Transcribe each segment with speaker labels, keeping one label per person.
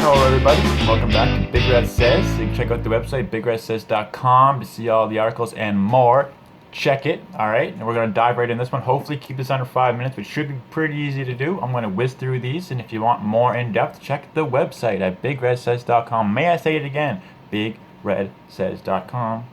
Speaker 1: Hello everybody, welcome back to BigRedSays. You can check out the website BigRedSays.com to see all the articles and more. Check it, alright? And we're going to dive right in this one. Hopefully keep this under 5 minutes, which should be pretty easy to do. I'm going to whiz through these, and if you want more in-depth, check the website at BigRedSays.com. May I say it again? BigRedSays.com.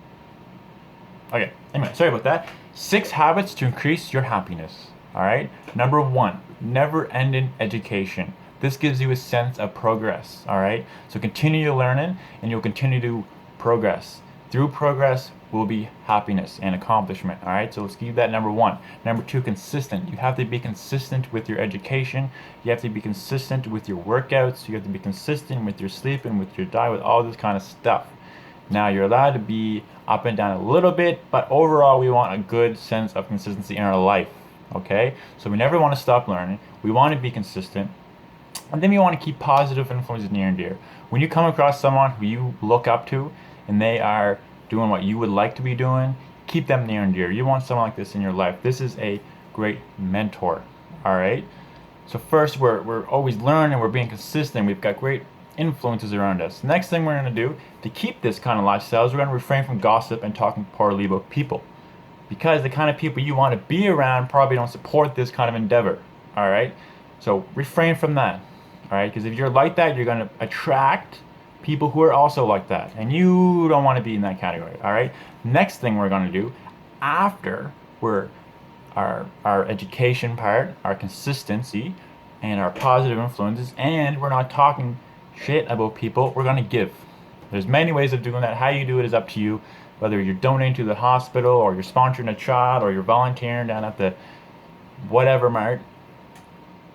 Speaker 1: Okay, anyway, sorry about that. 6 habits to increase your happiness. Alright? Number 1, never-ending education. This gives you a sense of progress. Alright? So continue learning and you'll continue to progress. Through progress will be happiness and accomplishment. Alright? So let's keep that number 1. Number 2, consistent. You have to be consistent with your education. You have to be consistent with your workouts. You have to be consistent with your sleeping, with your diet, with all this kind of stuff. Now you're allowed to be up and down a little bit, but overall we want a good sense of consistency in our life. Okay? So we never want to stop learning. We want to be consistent. And then we want to keep positive influences near and dear. When you come across someone who you look up to and they are doing what you would like to be doing, keep them near and dear. You want someone like this in your life. This is a great mentor. Alright? So first we're always learning, we're being consistent, we've got great influences around us. Next thing we're going to do to keep this kind of lifestyle is we're going to refrain from gossip and talking poorly about people. Because the kind of people you want to be around probably don't support this kind of endeavor. Alright? So refrain from that. Alright? Because if you're like that, you're going to attract people who are also like that. And you don't want to be in that category. Alright? Next thing we're going to do after our education part, our consistency, and our positive influences, and we're not talking shit about people, we're going to give. There's many ways of doing that. How you do it is up to you. Whether you're donating to the hospital, or you're sponsoring a child, or you're volunteering down at the whatever mart,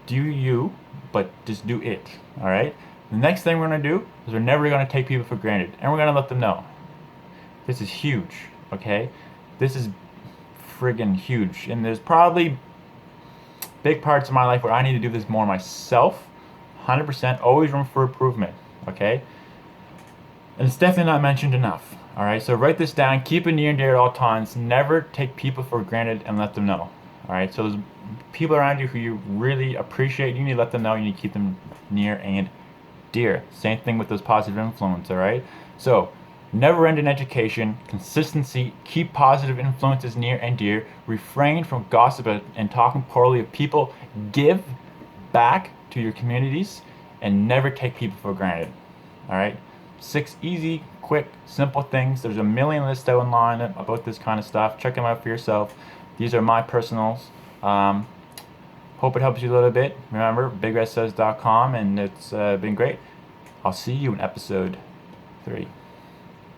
Speaker 1: do you, but just do it. Alright? The next thing we're going to do is we're never going to take people for granted. And we're going to let them know. This is huge. Okay? This is friggin' huge. And there's probably big parts of my life where I need to do this more myself. 100%. Always room for improvement. Okay? And it's definitely not mentioned enough. Alright, so write this down, keep it near and dear at all times, never take people for granted and let them know. Alright, so there's people around you who you really appreciate, you need to let them know, you need to keep them near and dear. Same thing with those positive influences, alright? So, never end in education, consistency, keep positive influences near and dear, refrain from gossip and talking poorly of people, give back to your communities, and never take people for granted. Alright? 6 easy, quick, simple things. There's a million lists out online about this kind of stuff. Check them out for yourself. These are my personals. Hope it helps you a little bit. Remember, BigRedSays.com, and it's been great. I'll see you in episode 3.